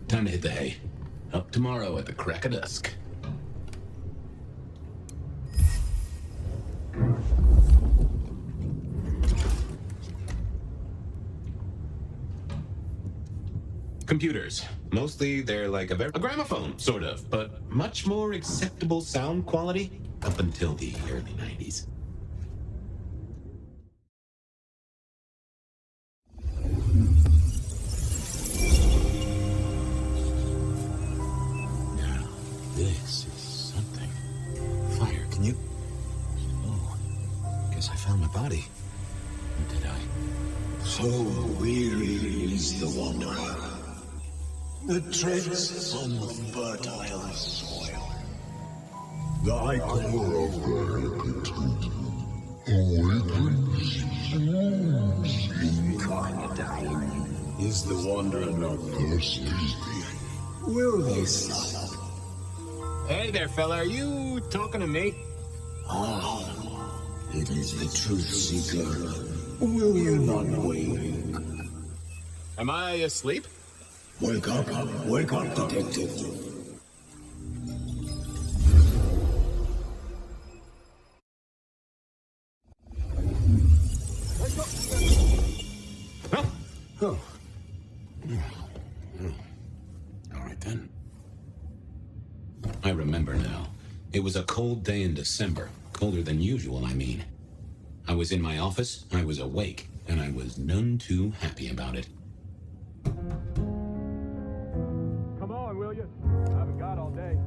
time to hit the hay. Up tomorrow at the crack of dusk. Computers. Mostly they're like a gramophone, sort of, but much more acceptable sound quality up until the early 90s. Now, this is something. Fire, can you? Oh, guess I found my body. Or did I? So weary is the wanderer. The treads on the fertile soil. Thy core of gratitude awakens incarnadine. Is the wanderer not thirsty? Will they stop? Hey there, fella. Are you talking to me? Ah, it is the truth seeker. Will you not wake? Am I asleep? Wake up, detective. Oh. All right, then. I remember now. It was a cold day in December. Colder than usual, I mean. I was in my office, I was awake, and I was none too happy about it. Come on, will you? I haven't got all day.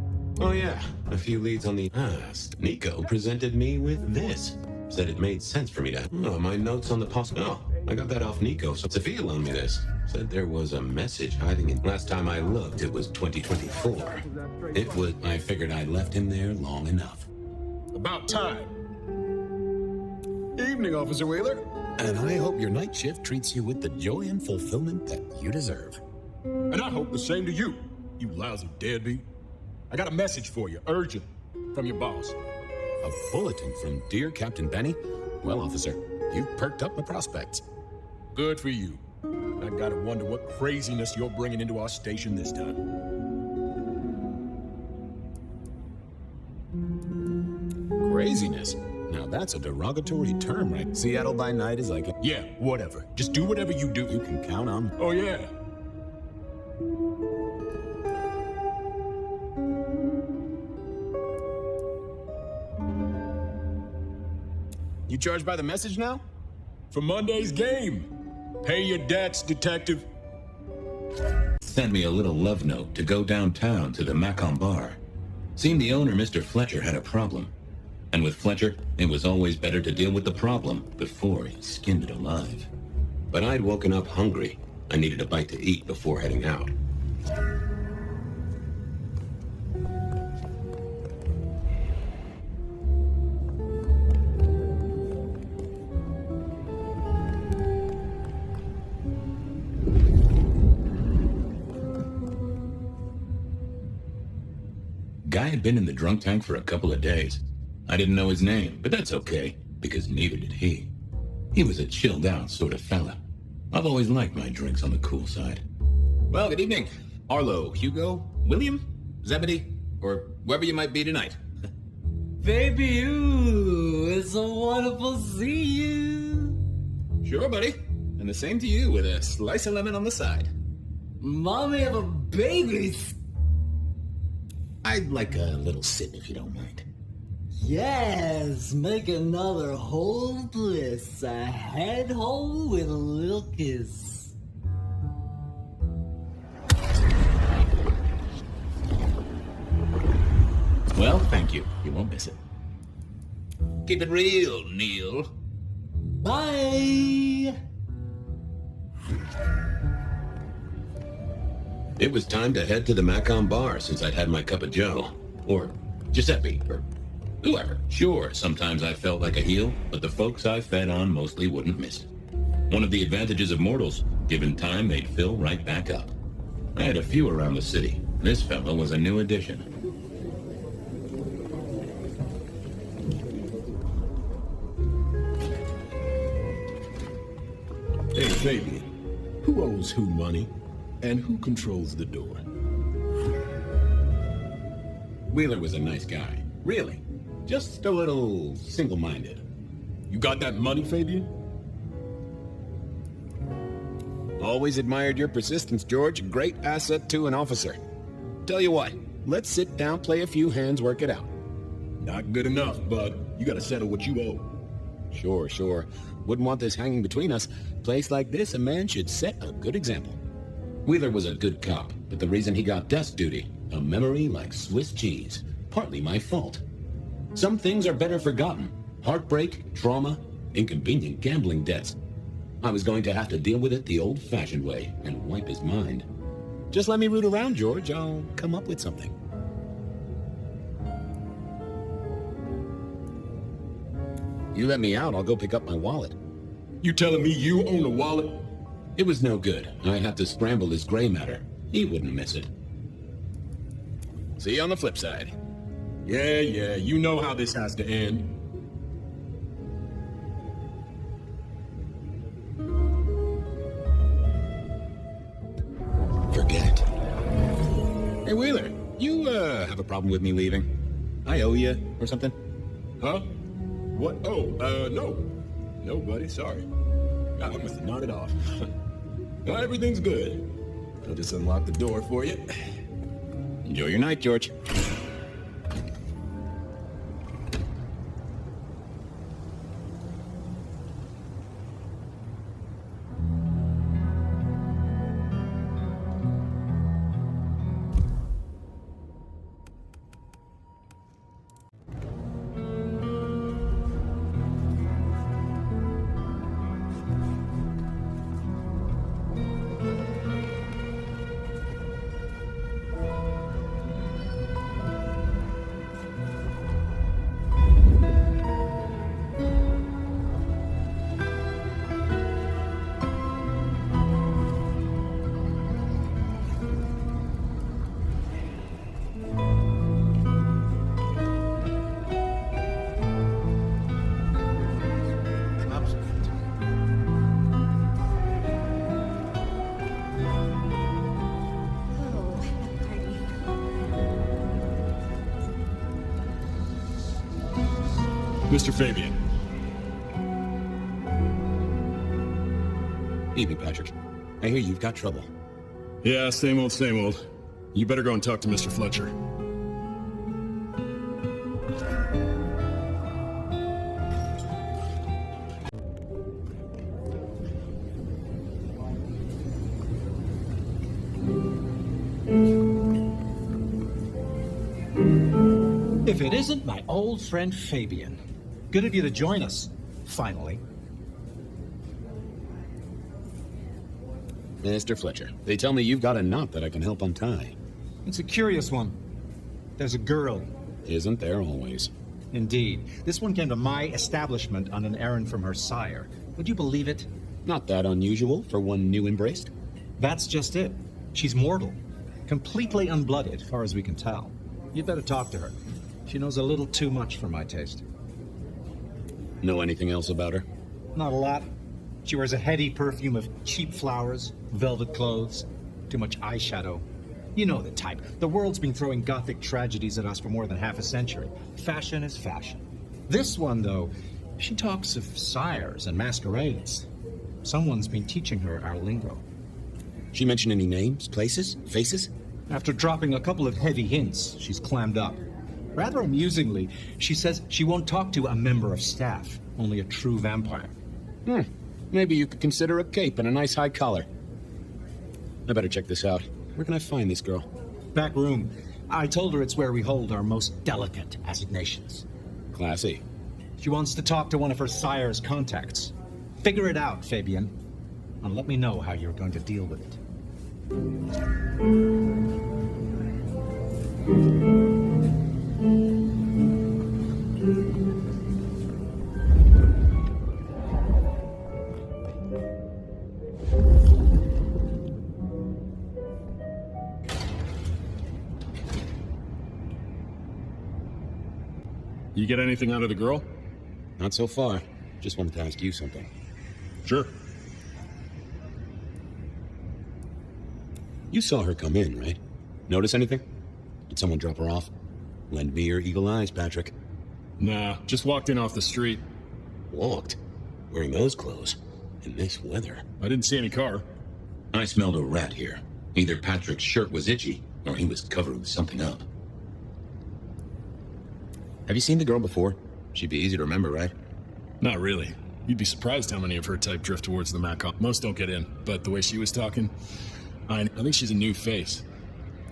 Oh yeah, a few leads on the past. Nico presented me with this. Said it made sense for me to... Oh, my notes on the Oh, I got that off Nico. So Sophia loaned me this. Said there was a message hiding in... Last time I looked, it was 2024. It was... I figured I'd left him there long enough. About time. Evening, Officer Wheeler. And I hope your night shift treats you with the joy and fulfillment that you deserve. And I hope the same to you, you lousy deadbeat. I got a message for you, urgent, from your boss. A bulletin from Dear Captain Benny? Well, officer, you've perked up my prospects. Good for you. I gotta wonder what craziness you're bringing into our station this time. Craziness? Now that's a derogatory term, right? Seattle by night is like a... Yeah, whatever. Just do whatever you do. You can count on... Oh, yeah. You charged by the message now? For Monday's game. Pay your debts, detective. Sent me a little love note to go downtown to the Macon bar. Seemed the owner, Mr. Fletcher, had a problem. And with Fletcher, it was always better to deal with the problem before he skinned it alive. But I'd woken up hungry. I needed a bite to eat before heading out. Guy had been in the drunk tank for a couple of days. I didn't know his name, but that's okay, because neither did he. He was a chilled-out sort of fella. I've always liked my drinks on the cool side. Well, good evening. Arlo, Hugo, William, Zebedee, or wherever you might be tonight. Baby, ooh, it's so wonderful to see you. Sure, buddy. And the same to you, with a slice of lemon on the side. Mommy of a baby. I'd like a little sip, if you don't mind. Yes, make another whole bliss, a head hole with a little kiss. Well, thank you. You won't miss it. Keep it real, Neil. Bye. It was time to head to the Macon bar since I'd had my cup of joe. Or Giuseppe, or whoever. Sure, sometimes I felt like a heel, but the folks I fed on mostly wouldn't miss it. One of the advantages of mortals, given time, they'd fill right back up. I had a few around the city. This fellow was a new addition. Hey, baby. Who owes who money? And who controls the door? Wheeler was a nice guy. Really. Just a little single-minded. You got that money, Fabian? Always admired your persistence, George. A great asset to an officer. Tell you what, let's sit down, play a few hands, work it out. Not good enough, bud. You gotta settle what you owe. Sure, sure. Wouldn't want this hanging between us. Place like this, a man should set a good example. Wheeler was a good cop, but the reason he got desk duty, a memory like Swiss cheese. Partly my fault. Some things are better forgotten. Heartbreak, trauma, inconvenient gambling debts. I was going to have to deal with it the old-fashioned way and wipe his mind. Just let me root around, George. I'll come up with something. You let me out, I'll go pick up my wallet. You telling me you own a wallet? It was no good. I had to scramble his gray matter. He wouldn't miss it. See you on the flip side. Yeah, you know how this has to end. Forget it. Hey, Wheeler, you, have a problem with me leaving? I owe you, or something? Huh? What? Oh, no. No, buddy, sorry. I must have nodded off. No, everything's good. I'll just unlock the door for you. Enjoy your night, George. Mr. Fabian. Evening, Patrick. I hear you've got trouble. Yeah, same old, same old. You better go and talk to Mr. Fletcher. If it isn't my old friend Fabian. Good of you to join us, finally. Mr. Fletcher, they tell me you've got a knot that I can help untie. It's a curious one. There's a girl. Isn't there always? Indeed. This one came to my establishment on an errand from her sire. Would you believe it? Not that unusual for one new embraced. That's just it. She's mortal. Completely unblooded, far as we can tell. You'd better talk to her. She knows a little too much for my taste. Know anything else about her? Not a lot. She wears a heady perfume of cheap flowers, velvet clothes, too much eyeshadow. You know the type. The world's been throwing gothic tragedies at us for more than half a century. Fashion is fashion. This one, though, she talks of sires and masquerades. Someone's been teaching her our lingo. She mention any names, places, faces? After dropping a couple of heavy hints, she's clammed up. Rather amusingly, she says she won't talk to a member of staff, only a true vampire. Maybe you could consider a cape and a nice high collar. I better check this out. Where can I find this girl? Back room. I told her it's where we hold our most delicate assignations. Classy. She wants to talk to one of her sire's contacts. Figure it out, Fabian, and let me know how you're going to deal with it. You get anything out of the girl? Not so far. Just wanted to ask you something. Sure. You saw her come in, right? Notice anything? Did someone drop her off? Lend me your eagle eyes, Patrick. Nah, just walked in off the street. Walked? Wearing those clothes? In this weather? I didn't see any car. I smelled a rat here. Either Patrick's shirt was itchy, or he was covering something up. Have you seen the girl before? She'd be easy to remember, right? Not really. You'd be surprised how many of her type drift towards the Macon. Most don't get in, but the way she was talking, I think she's a new face.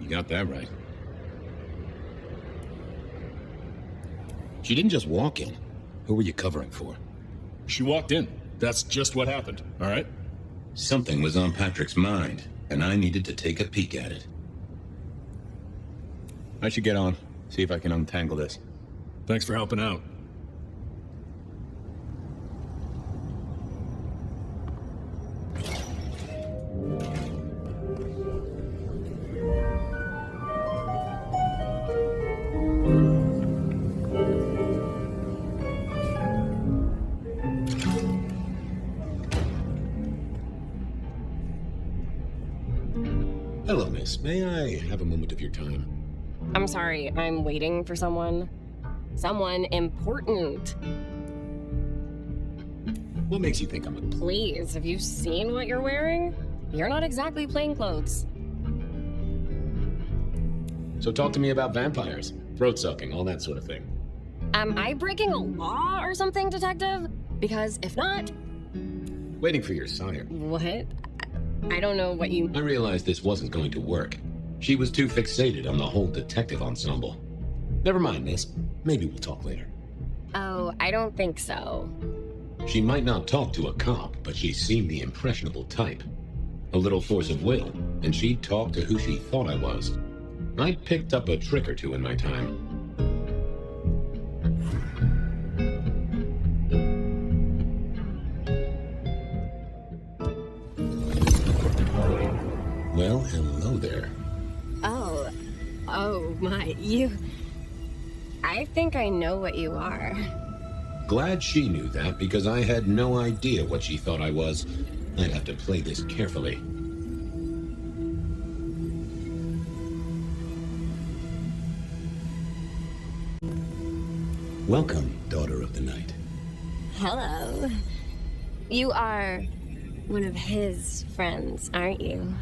You got that right. She didn't just walk in. Who were you covering for? She walked in. That's just what happened, all right? Something was on Patrick's mind, and I needed to take a peek at it. I should get on, see if I can untangle this. Thanks for helping out. Hello, miss. May I have a moment of your time? I'm sorry, I'm waiting for someone. Someone important. What makes you think I'm a... Please, have you seen what you're wearing? You're not exactly plain clothes. So talk to me about vampires, throat-sucking, all that sort of thing. Am I breaking a law or something, detective? Because if not... Waiting for your sire. What? I don't know what you... I realized this wasn't going to work. She was too fixated on the whole detective ensemble. Never mind, miss. Maybe we'll talk later. Oh, I don't think so. She might not talk to a cop, but she seemed the impressionable type. A little force of will, and she'd talk to who she thought I was. I picked up a trick or two in my time. Well, hello there. Oh my, you... I think I know what you are. Glad she knew that, because I had no idea what she thought I was. I'd have to play this carefully. Welcome, daughter of the night. Hello. You are one of his friends, aren't you?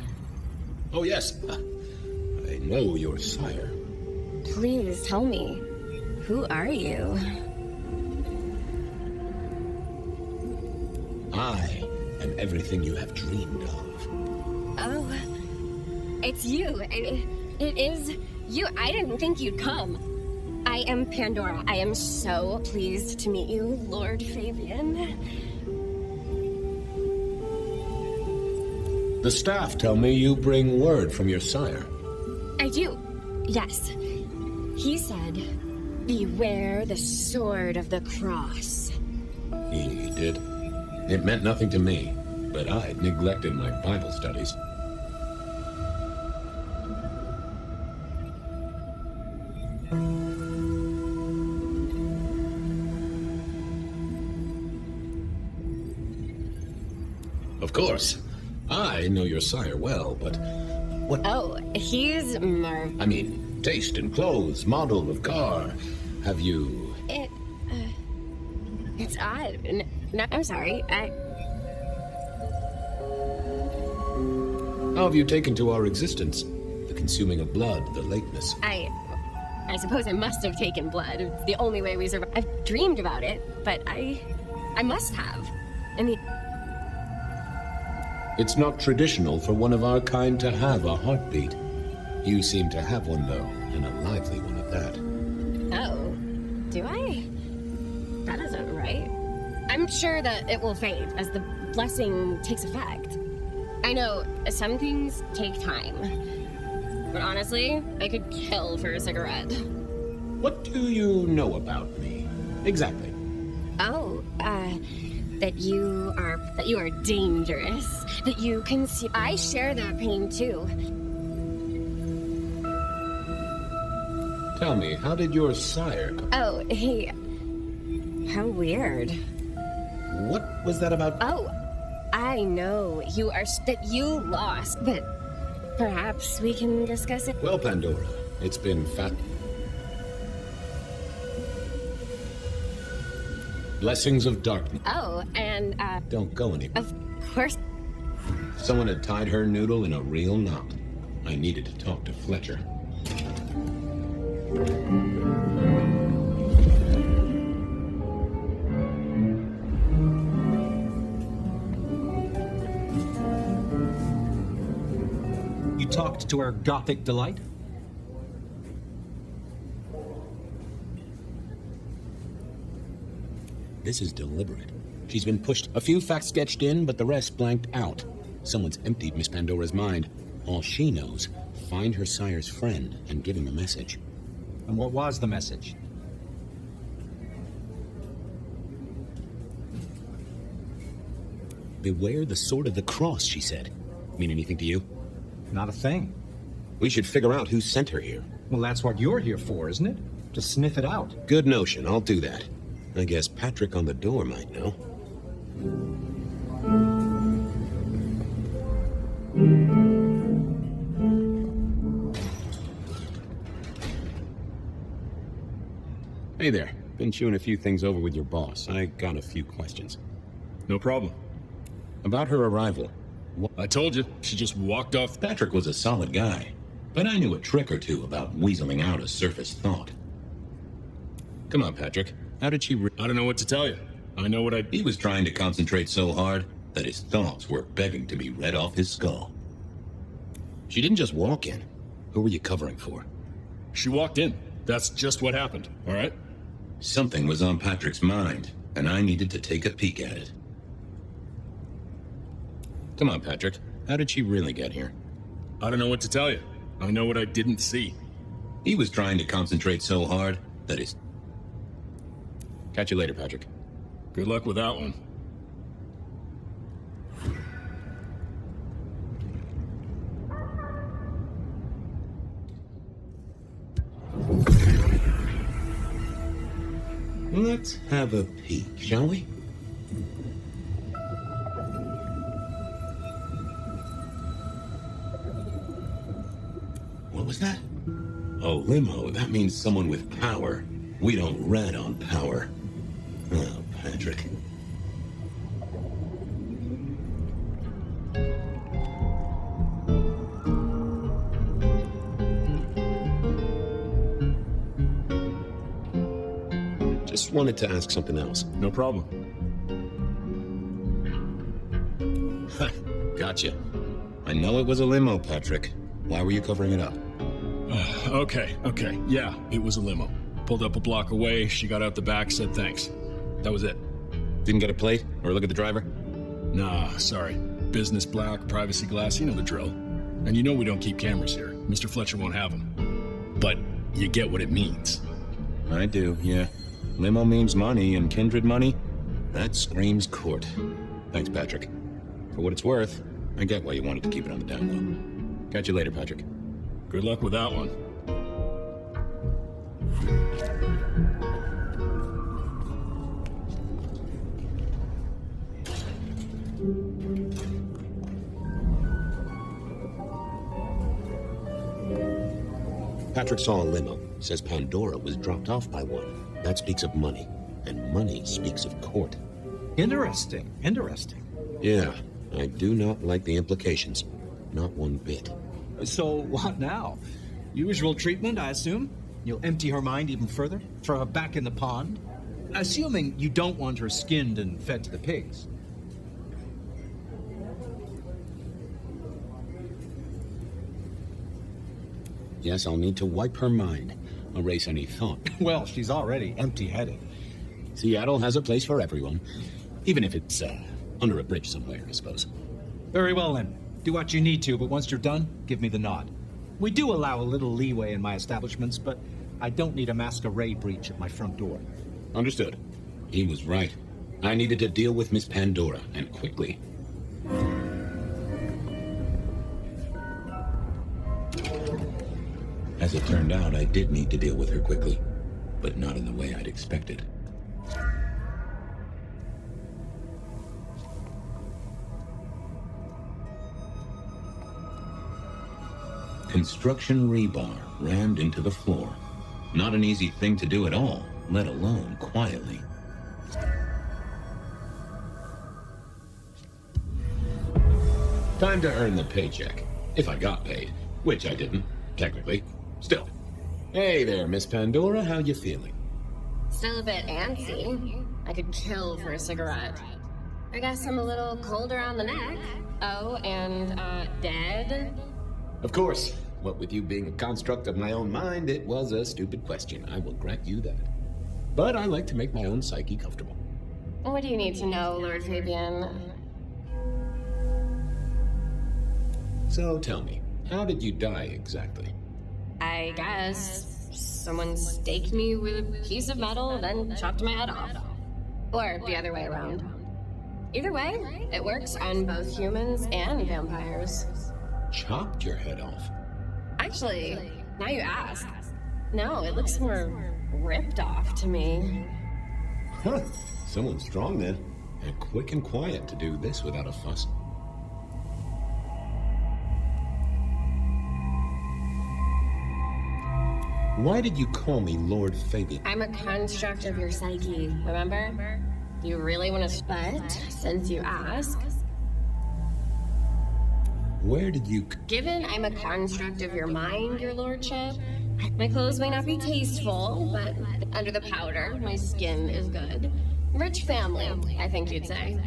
Oh, yes. I know your sire. Please tell me, who are you? I am everything you have dreamed of. Oh, it's you. It is you. I didn't think you'd come. I am Pandora. I am so pleased to meet you, Lord Fabian. The staff tell me you bring word from your sire. I do. Yes. He said, beware the sword of the cross. He did. It meant nothing to me, but I'd neglected my Bible studies. Of course. I know your sire well, but what... Oh, he's I mean, taste in clothes, model of car. Have you... It's odd. No, I'm sorry. How have you taken to our existence? The consuming of blood, the lateness. I suppose I must have taken blood. It's the only way we survive. I've dreamed about it, but I must have. And It's not traditional for one of our kind to have a heartbeat. You seem to have one, though, and a lively one at that. Oh, do I? That isn't right. I'm sure that it will fade as the blessing takes effect. I know some things take time, but honestly, I could kill for a cigarette. What do you know about me? Exactly. Oh, that you are dangerous. That you can see. I share that pain too. Tell me, how did your sire... Oh, how weird. What was that about? Oh, I know that you lost, but Perhaps we can discuss it. Well, Pandora, it's been fat. Blessings of darkness. Oh, and, Don't go anywhere. of course. Someone had tied her noodle in a real knot. I needed to talk to Fletcher. You talked to our gothic delight? This is deliberate. She's been pushed. A few facts sketched in, but the rest blanked out. Someone's emptied Miss Pandora's mind. All she knows, find her sire's friend and give him a message. And what was the message? Beware the sword of the cross, she said. Mean anything to you? Not a thing. We should figure out who sent her here. Well, that's what you're here for, isn't it? To sniff it out. Good notion, I'll do that. I guess Patrick on the door might know. Hey there. Been chewing a few things over with your boss. I got a few questions. No problem. About her arrival. I told you, she just walked off. Patrick was a solid guy, but I knew a trick or two about weaseling out a surface thought. Come on, Patrick. How did she I don't know what to tell you. I know what I... He was trying to concentrate so hard that his thoughts were begging to be read off his skull. She didn't just walk in. Who were you covering for? She walked in. That's just what happened, all right? Something was on Patrick's mind, and I needed to take a peek at it. Come on, Patrick. How did she really get here? I don't know what to tell you. I know what I didn't see. He was trying to concentrate so hard that his... Catch you later, Patrick. Good luck with that one. Let's have a peek, shall we? What was that? Oh, limo. That means someone with power. We don't rat on power. Oh, Patrick. Just wanted to ask something else. No problem. Gotcha. I know it was a limo, Patrick. Why were you covering it up? Okay. Yeah, it was a limo. Pulled up a block away, she got out the back, said thanks. That was it. Didn't get a plate or look at the driver? Nah, sorry. Business black, privacy glass, you know the drill. And you know we don't keep cameras here. Mr. Fletcher won't have them. But you get what it means. I do, yeah. Limo means money, and kindred money? That screams court. Thanks, Patrick. For what it's worth, I get why you wanted to keep it on the down low. Catch you later, Patrick. Good luck with that one. Patrick saw a limo. Says Pandora was dropped off by one. That speaks of money. And money speaks of court. Interesting. Yeah, I do not like the implications. Not one bit. So, what now? Usual treatment, I assume? You'll empty her mind even further? Throw her back in the pond? Assuming you don't want her skinned and fed to the pigs. Yes, I'll need to wipe her mind. Erase any thought. Well, she's already empty-headed. Seattle has a place for everyone. Even if it's, under a bridge somewhere, I suppose. Very well, then. Do what you need to, but once you're done, give me the nod. We do allow a little leeway in my establishments, but I don't need a masquerade breach at my front door. Understood. He was right. I needed to deal with Miss Pandora, and quickly. As it turned out, I did need to deal with her quickly, but not in the way I'd expected. Construction rebar rammed into the floor. Not an easy thing to do at all, let alone quietly. Time to earn the paycheck. If I got paid, which I didn't, technically. Still. Hey there, Miss Pandora, how you feeling? Still a bit antsy. I could kill for a cigarette. I guess I'm a little cold around the neck. Oh, and, dead? Of course. What with you being a construct of my own mind, it was a stupid question. I will grant you that. But I like to make my own psyche comfortable. What do you need to know, Lord Fabian? So tell me, how did you die exactly? I guess someone staked me with a piece of metal, then chopped my head off. Or the other way around. Either way, it works on both humans and vampires. Chopped your head off? Actually, now you ask. No, it looks more ripped off to me. Huh. Someone strong then. And quick and quiet to do this without a fuss. Why did you call me Lord Fabian? I'm a construct of your psyche, remember? You really want to... But, since you ask... Where did you... Given I'm a construct of your mind, your lordship, my clothes may not be tasteful, but under the powder, my skin is good. Rich family, I think you'd say.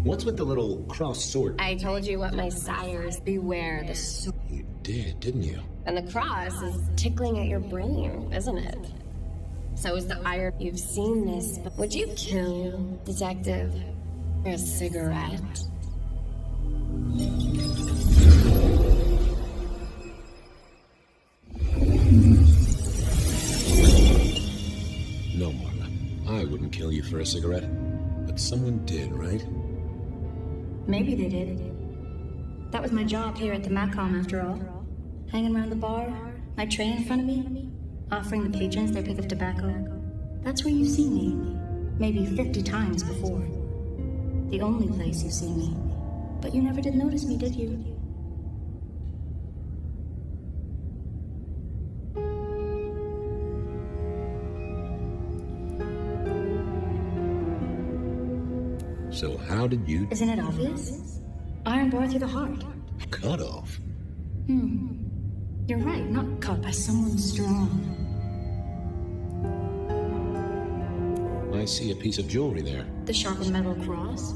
What's with the little cross sword? I told you what my sires beware the sword. You did, didn't you? And the cross is tickling at your brain, isn't it? So is the iron. You've seen this, but would you kill, detective, for a cigarette? No, Marla. I wouldn't kill you for a cigarette. But someone did, right? Maybe they did. That was my job here at the Macom, after all. Hanging around the bar, my tray in front of me, offering the patrons their pick of tobacco. That's where you've seen me. Maybe 50 times before. The only place you've seen me. But you never did notice me, did you? So how did you... Isn't it obvious? Iron bar through the heart. Cut off? You're right, not cut by someone strong. I see a piece of jewelry there. The sharpened metal cross?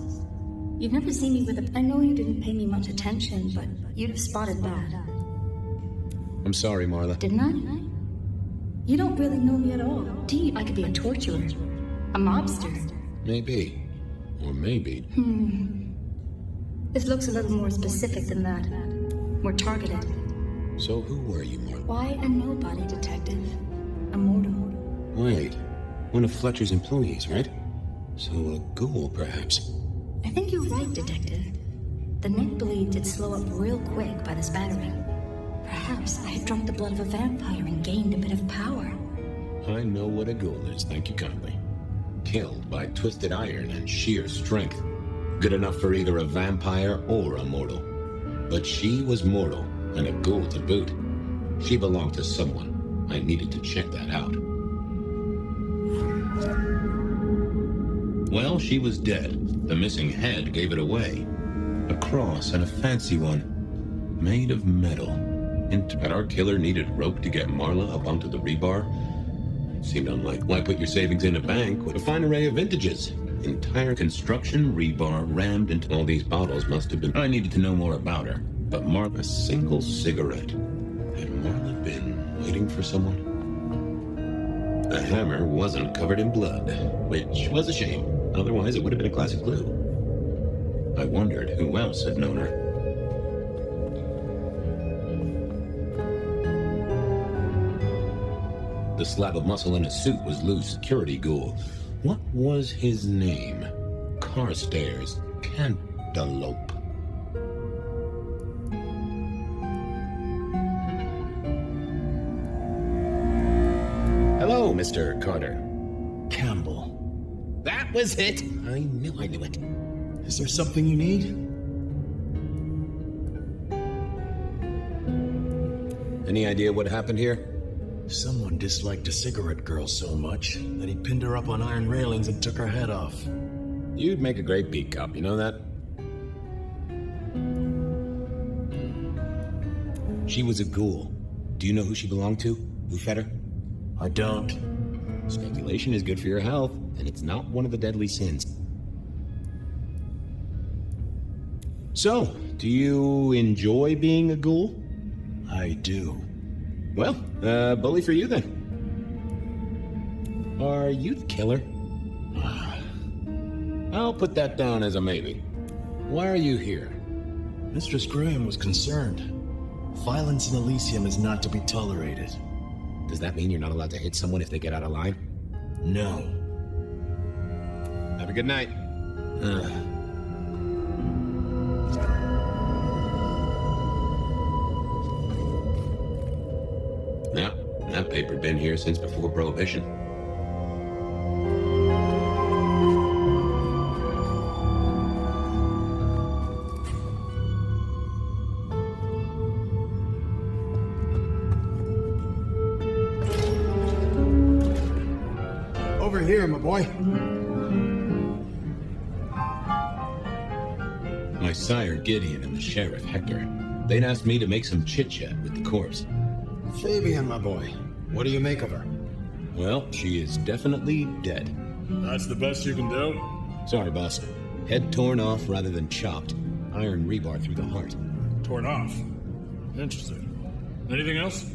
You've never seen me with a... I know you didn't pay me much attention, but you'd have spotted that. I'm sorry, Marla. Didn't I? You don't really know me at all. Indeed, I could be a torturer. A mobster. Maybe. Or maybe. This looks a little more specific than that. More targeted. So who were you, Marla? Why a nobody, detective? A mortal. Wait. One of Fletcher's employees, right? So a ghoul, perhaps. I think you're right, detective. The neck bleed did slow up real quick by the spattering. Perhaps I had drunk the blood of a vampire and gained a bit of power. I know what a ghoul is, thank you kindly. Killed by twisted iron and sheer strength. Good enough for either a vampire or a mortal. But she was mortal, and a ghoul to boot. She belonged to someone. I needed to check that out. Well, she was dead. The missing head gave it away. A cross and a fancy one. Made of metal. Had our killer needed rope to get Marla up onto the rebar? It seemed unlikely. Why put your savings in a bank with a fine array of vintages? Entire construction rebar rammed into all these bottles must have been... I needed to know more about her. But Marla, a single cigarette. Had Marla been waiting for someone? The hammer wasn't covered in blood, which was a shame. Otherwise, it would have been a classic clue. I wondered who else had known her. The slab of muscle in his suit was Lou's security ghoul. What was his name? Carstairs Cantaloupe. Hello, Mr. Carter. Campbell, That was it! I knew it. is there something you need? Any idea what happened here? Someone disliked a cigarette girl so much that he pinned her up on iron railings and took her head off. You'd make a great beat cop, you know that? She was a ghoul. Do you know who she belonged to? Who fed her? I don't. Speculation is good for your health, and it's not one of the deadly sins. So, do you enjoy being a ghoul? I do. Well, bully for you then. Are you the killer? I'll put that down as a maybe. Why are you here? Mistress Graham was concerned. Violence in Elysium is not to be tolerated. Does that mean you're not allowed to hit someone if they get out of line? No. Have a good night. Now, that paper'd been here since before Prohibition. Over here, my boy. My sire Gideon and the sheriff Hector, they'd asked me to make some chit-chat with the corpse. Fabian, my boy. What do you make of her? Well, she is definitely dead. That's the best you can do? Sorry, boss. Head torn off rather than chopped. Iron rebar through the heart. Torn off. Interesting. Anything else?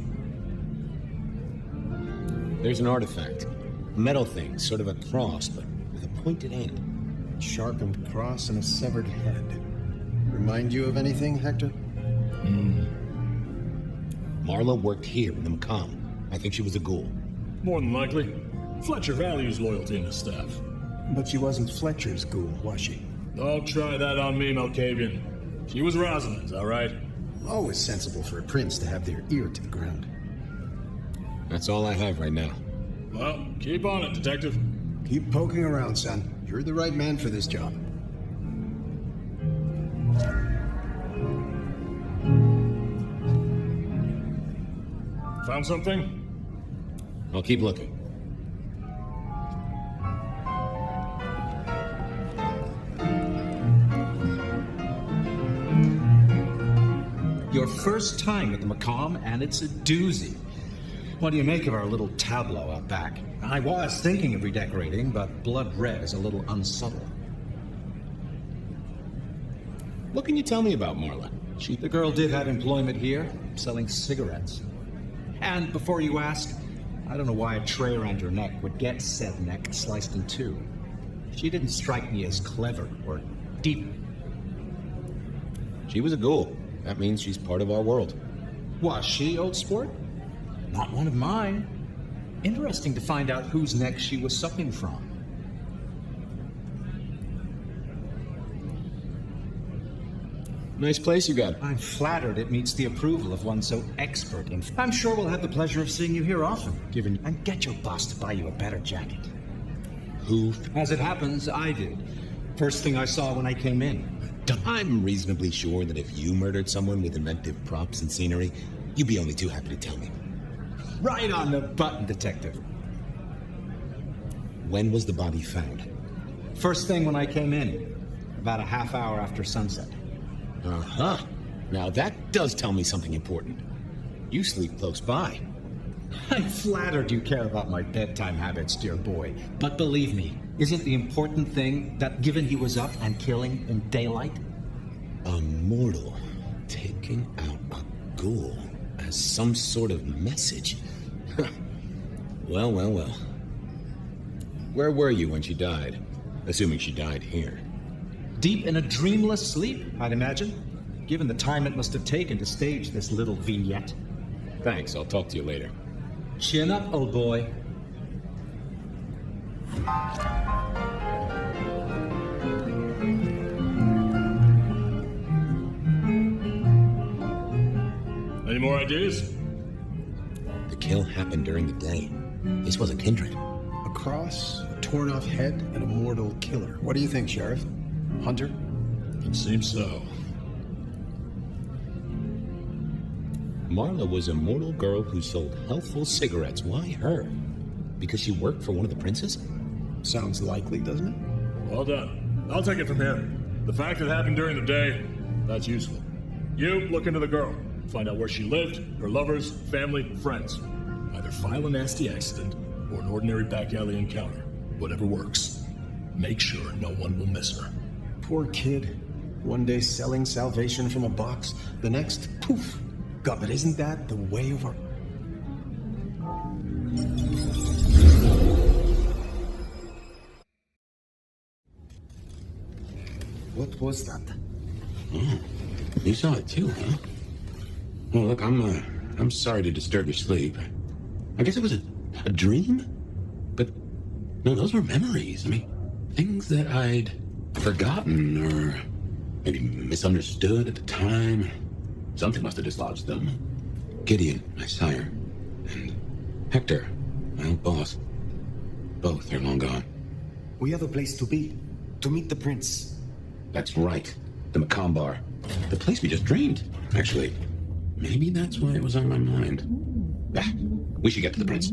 There's an artifact. A metal thing, sort of a cross, but with a pointed end. Sharpened cross and a severed head. Remind you of anything, Hector? Marla worked here in the Macomb. I think she was a ghoul. More than likely. Fletcher values loyalty in his staff. But she wasn't Fletcher's ghoul, was she? Don't try that on me, Malkavian. She was Rosalind's, all right? Always sensible for a prince to have their ear to the ground. That's all I have right now. Well, keep on it, Detective. Keep poking around, son. You're the right man for this job. Found something? I'll keep looking. Your first time at the Macomb, and it's a doozy. What do you make of our little tableau out back? I was thinking of redecorating, but blood red is a little unsubtle. What can you tell me about Marla? The girl did have employment here, selling cigarettes. And before you ask, I don't know why a tray around her neck would get said neck sliced in two. She didn't strike me as clever or deep. She was a ghoul. That means she's part of our world. Was she, old sport? Not one of mine. Interesting to find out whose neck she was sucking from. Nice place you got. I'm flattered it meets the approval of one so expert in... I'm sure we'll have the pleasure of seeing you here often, given... And get your boss to buy you a better jacket. Who? As it happens, I did. First thing I saw when I came in. I'm reasonably sure that if you murdered someone with inventive props and scenery, you'd be only too happy to tell me. Right on the button, Detective. When was the body found? First thing when I came in. About a half hour after sunset. Uh-huh. Now that does tell me something important. You sleep close by. I'm flattered you care about my bedtime habits, dear boy. But believe me, isn't the important thing that given he was up and killing in daylight? A mortal taking out a ghoul as some sort of message. Well, well, well. Where were you when she died? Assuming she died here. Deep in a dreamless sleep, I'd imagine, given the time it must have taken to stage this little vignette. Thanks, I'll talk to you later. Chin up, old boy. Any more ideas? The kill happened during the day. This wasn't kindred. A cross, a torn-off head, and a mortal killer. What do you think, Sheriff? Hunter? It seems so. Marla was a mortal girl who sold healthful cigarettes. Why her? Because she worked for one of the princes? Sounds likely, doesn't it? Well done. I'll take it from here. The fact it happened during the day, that's useful. You look into the girl. Find out where she lived, her lovers, family, friends. Either file a nasty accident or an ordinary back alley encounter. Whatever works. Make sure no one will miss her. Poor kid. One day selling salvation from a box, the next, poof. God, but isn't that the way of our... What was that? Oh, you saw it too, huh? Well, look, I'm sorry to disturb your sleep. I guess it was a dream? But, no, those were memories. I mean, things that I'd forgotten or maybe misunderstood at the time. Something must have dislodged them. Gideon, my sire, and Hector, my old boss. Both are long gone. We have a place to be. To meet the prince. That's right. The Macomb Bar. The place we just dreamed. Actually, maybe that's why it was on my mind. Ah, we should get to the prince.